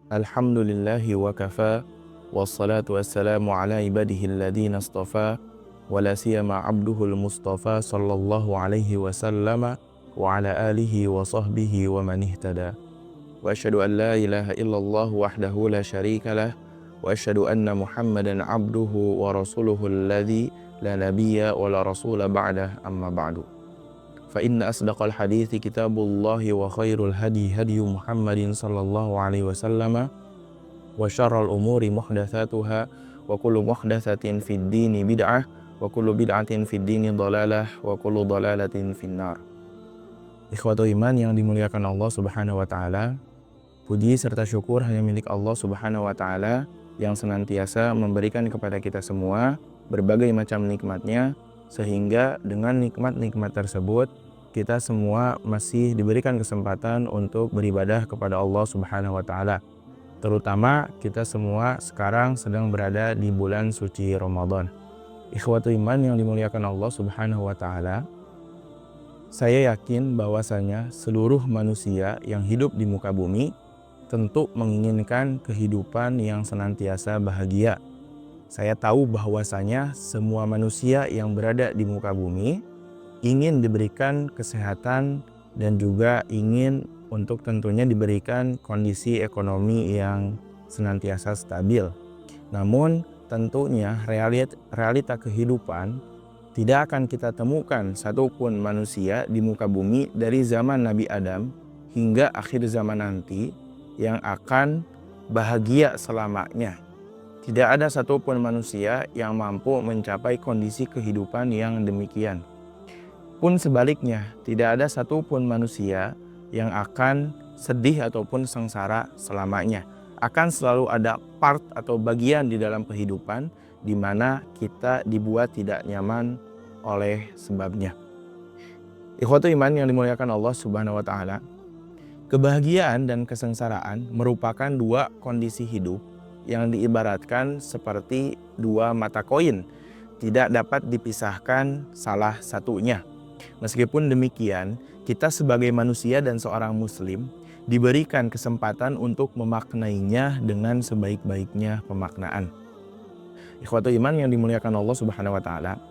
Alhamdulillahi wa kafa, wassalatu wassalamu ala ibadihi alladhina astafa, wala siyama abduhul mustafa sallallahu alaihi wasallama wa ala alihi wa sahbihi wa man ihtada. Wa asyhadu an la ilaha illallah wahdahu la syarika lah, wa asyhadu anna Muhammadan abduhu wa rasuluhu alladhi la nabiyya wa la rasula ba'dah, amma ba'du. Fa inna asdaqal hadithi kitabullahi wa khairul hadi hadi Muhammadin sallallahu alaihi wasallam wa syarrul umuri muhdatsatuha wa kullu muhdatsatin fid dini bid'ah wa kullu bid'atin fid dini dhalalah wa kullu dhalalatin finnar. Ikhwatul iman yang dimuliakan Allah Subhanahu wa taala, puji serta syukur hanya milik Allah Subhanahu wa taala yang senantiasa memberikan kepada kita semua berbagai macam nikmatnya, sehingga dengan nikmat-nikmat tersebut kita semua masih diberikan kesempatan untuk beribadah kepada Allah Subhanahu wa taala. Terutama kita semua sekarang sedang berada di bulan suci Ramadan. Ikhwatul iman yang dimuliakan Allah Subhanahu wa taala, saya yakin bahwasanya seluruh manusia yang hidup di muka bumi tentu menginginkan kehidupan yang senantiasa bahagia. Saya tahu bahwasanya semua manusia yang berada di muka bumi ingin diberikan kesehatan dan juga ingin untuk tentunya diberikan kondisi ekonomi yang senantiasa stabil. Namun tentunya realita kehidupan tidak akan kita temukan satupun manusia di muka bumi dari zaman Nabi Adam hingga akhir zaman nanti yang akan bahagia selamanya. Tidak ada satupun manusia yang mampu mencapai kondisi kehidupan yang demikian. Pun sebaliknya, tidak ada satupun manusia yang akan sedih ataupun sengsara selamanya. Akan selalu ada part atau bagian di dalam kehidupan di mana kita dibuat tidak nyaman oleh sebabnya. Ikhwatul iman yang dimuliakan Allah Subhanahu wa taala, kebahagiaan dan kesengsaraan merupakan dua kondisi hidup yang diibaratkan seperti dua mata koin, tidak dapat dipisahkan salah satunya. Meskipun demikian, kita sebagai manusia dan seorang muslim diberikan kesempatan untuk memaknainya dengan sebaik-baiknya pemaknaan. Ikhwatul iman yang dimuliakan Allah Subhanahu wa taala,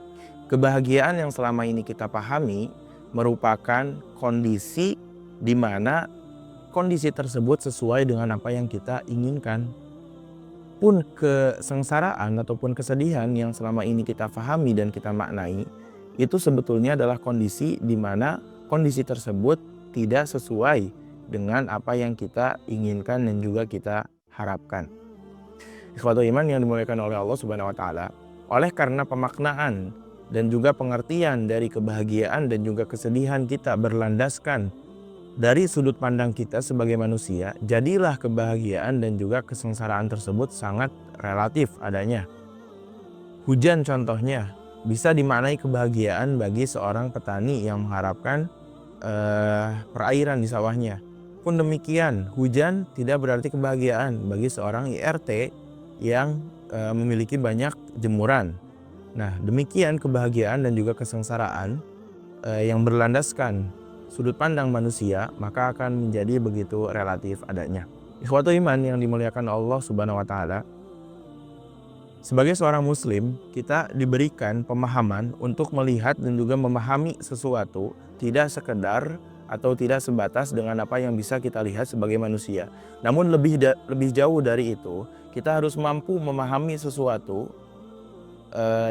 kebahagiaan yang selama ini kita pahami merupakan kondisi di mana kondisi tersebut sesuai dengan apa yang kita inginkan. Pun kesengsaraan ataupun kesedihan yang selama ini kita pahami dan kita maknai, itu sebetulnya adalah kondisi di mana kondisi tersebut tidak sesuai dengan apa yang kita inginkan dan juga kita harapkan. Ikhwatul iman yang dimuliakan oleh Allah Subhanahu wa taala, oleh karena pemaknaan dan juga pengertian dari kebahagiaan dan juga kesedihan kita berlandaskan dari sudut pandang kita sebagai manusia, jadilah kebahagiaan dan juga kesengsaraan tersebut sangat relatif adanya. Hujan contohnya bisa dimaknai kebahagiaan bagi seorang petani yang mengharapkan perairan di sawahnya. Pun demikian, hujan tidak berarti kebahagiaan bagi seorang IRT yang memiliki banyak jemuran. Nah, demikian kebahagiaan dan juga kesengsaraan yang berlandaskan sudut pandang manusia, maka akan menjadi begitu relatif adanya. Ikhwatul iman yang dimuliakan Allah Subhanahu wa taala, sebagai seorang muslim, kita diberikan pemahaman untuk melihat dan juga memahami sesuatu tidak sekedar atau tidak sebatas dengan apa yang bisa kita lihat sebagai manusia. Namun lebih jauh dari itu, kita harus mampu memahami sesuatu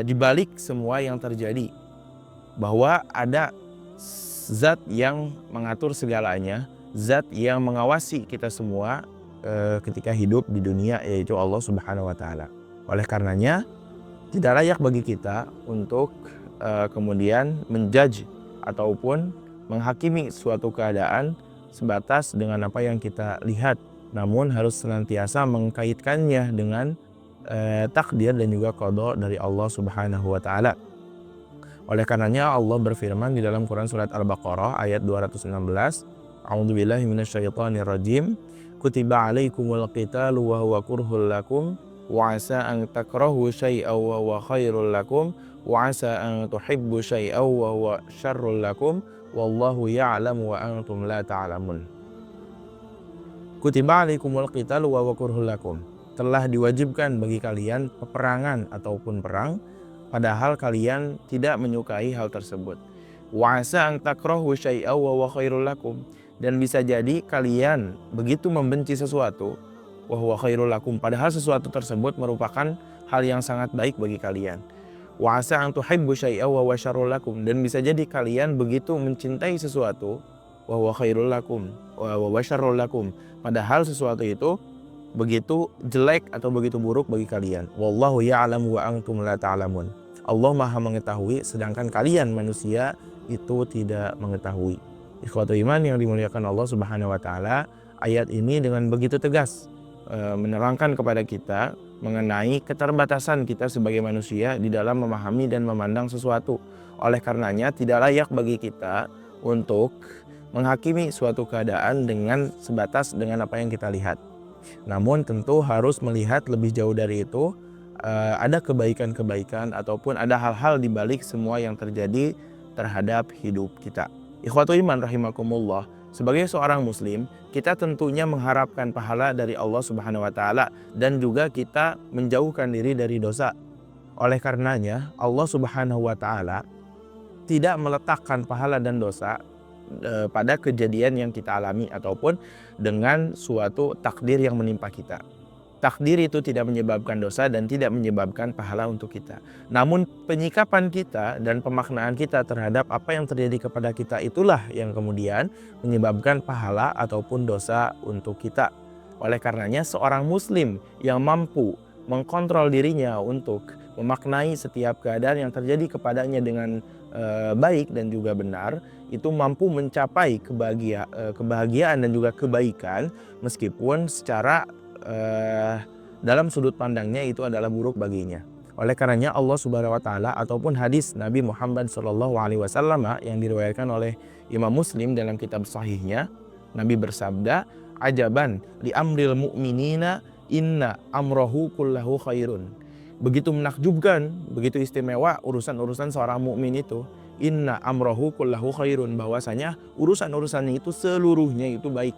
di balik semua yang terjadi. Bahwa ada zat yang mengatur segalanya, zat yang mengawasi kita semua ketika hidup di dunia, yaitu Allah Subhanahu wa taala. Oleh karenanya, tidak layak bagi kita untuk kemudian menjudge ataupun menghakimi suatu keadaan sebatas dengan apa yang kita lihat. Namun harus senantiasa mengkaitkannya dengan takdir dan juga qada dari Allah Subhanahu wa taala. Oleh karenanya Allah berfirman di dalam Quran surat Al-Baqarah ayat 216, A'udzubillahi minasyaitonirrajim, Kutiba alaikumul qitalu wa huwa kurhul lakum wa asa an takrahu syai'aw wa huwa khairul lakum wa asa an tuhibbu syai'aw wa huwa syarrul lakum wallahu ya'lamu wa antum la ta'lamun. Kutiba alaikumul qitalu wa huwa kurhul lakum. Telah diwajibkan bagi kalian peperangan ataupun perang, padahal kalian tidak menyukai hal tersebut. Wa asa an takrahu syai'aw wa huwa khairul lakum. Dan bisa jadi kalian begitu membenci sesuatu, wa huwa khairul lakum, padahal sesuatu tersebut merupakan hal yang sangat baik bagi kalian. Wa asa an tuhibbu syai'aw wa huwa syarrul lakum. Dan bisa jadi kalian begitu mencintai sesuatu, wa huwa khairul lakum wa huwa syarrul lakum, padahal sesuatu itu begitu jelek atau begitu buruk bagi kalian. Wallahu ya'lamu wa antum la ta'lamun. Allah Maha mengetahui sedangkan kalian manusia itu tidak mengetahui. Ikhwatul iman yang dimuliakan Allah Subhanahu wa taala, ayat ini dengan begitu tegas menerangkan kepada kita mengenai keterbatasan kita sebagai manusia di dalam memahami dan memandang sesuatu. Oleh karenanya tidak layak bagi kita untuk menghakimi suatu keadaan dengan sebatas dengan apa yang kita lihat. Namun tentu harus melihat lebih jauh dari itu, ada kebaikan-kebaikan ataupun ada hal-hal di balik semua yang terjadi terhadap hidup kita. Ikhwatul iman rahimakumullah, sebagai seorang muslim, kita tentunya mengharapkan pahala dari Allah Subhanahu wa taala dan juga kita menjauhkan diri dari dosa. Oleh karenanya, Allah Subhanahu wa taala tidak meletakkan pahala dan dosa pada kejadian yang kita alami ataupun dengan suatu takdir yang menimpa kita. Takdir itu tidak menyebabkan dosa dan tidak menyebabkan pahala untuk kita. Namun penyikapan kita dan pemaknaan kita terhadap apa yang terjadi kepada kita itulah yang kemudian menyebabkan pahala ataupun dosa untuk kita. Oleh karenanya seorang muslim yang mampu mengkontrol dirinya untuk memaknai setiap keadaan yang terjadi kepadanya dengan baik dan juga benar, itu mampu mencapai kebahagiaan dan juga kebaikan meskipun secara dalam sudut pandangnya itu adalah buruk baginya. Oleh karenanya Allah Subhanahu wa taala ataupun hadis Nabi Muhammad SAW yang diriwayatkan oleh Imam Muslim dalam kitab sahihnya, Nabi bersabda, ajaban li amril mu'minina inna amrohu kullahu khairun. Begitu menakjubkan, begitu istimewa urusan-urusan seorang mukmin itu. Inna amrohu kullahu khairun, bahwasanya urusan-urusannya itu seluruhnya itu baik.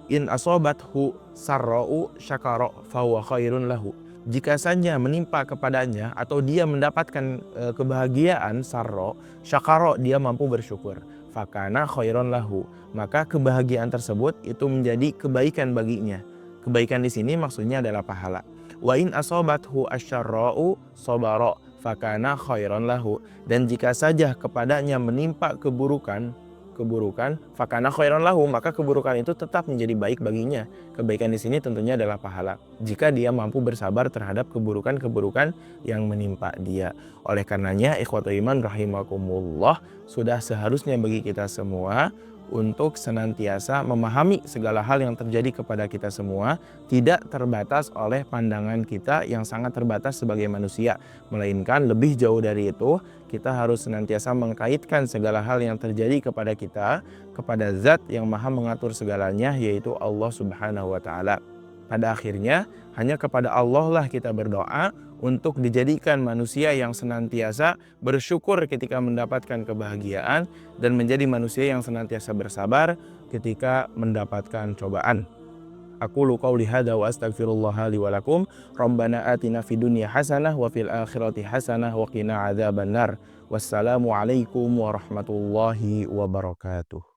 In asobathu sarra'u syakara fahuwa khairun lahu. Jika saja menimpa kepadanya atau dia mendapatkan kebahagiaan sarra, syakara, dia mampu bersyukur. Fakana khairun lahu, maka kebahagiaan tersebut itu menjadi kebaikan baginya. Kebaikan di sini maksudnya adalah pahala. Wa in asobathu asyarra'u sabara fakana khairan lahu. Dan jika saja kepadanya menimpa keburukan, fakana khairan lahu, maka keburukan itu tetap menjadi baik baginya. Kebaikan di sini tentunya adalah pahala jika dia mampu bersabar terhadap keburukan-keburukan yang menimpa dia. Oleh karenanya ikhwatul iman rahimakumullah, sudah seharusnya bagi kita semua untuk senantiasa memahami segala hal yang terjadi kepada kita semua, tidak terbatas oleh pandangan kita yang sangat terbatas sebagai manusia, melainkan lebih jauh dari itu, kita harus senantiasa mengkaitkan segala hal yang terjadi kepada kita kepada zat yang maha mengatur segalanya, yaitu Allah Subhanahu wa ta'ala. Pada akhirnya hanya kepada Allah lah kita berdoa untuk dijadikan manusia yang senantiasa bersyukur ketika mendapatkan kebahagiaan dan menjadi manusia yang senantiasa bersabar ketika mendapatkan cobaan. Aqulu qauli hadza wa astaghfirullah li wa lakum. Rabbana atina fid dunya hasanah wa fil akhirati hasanah wa qina adzabannar. Wassalamu alaikum warahmatullahi wabarakatuh.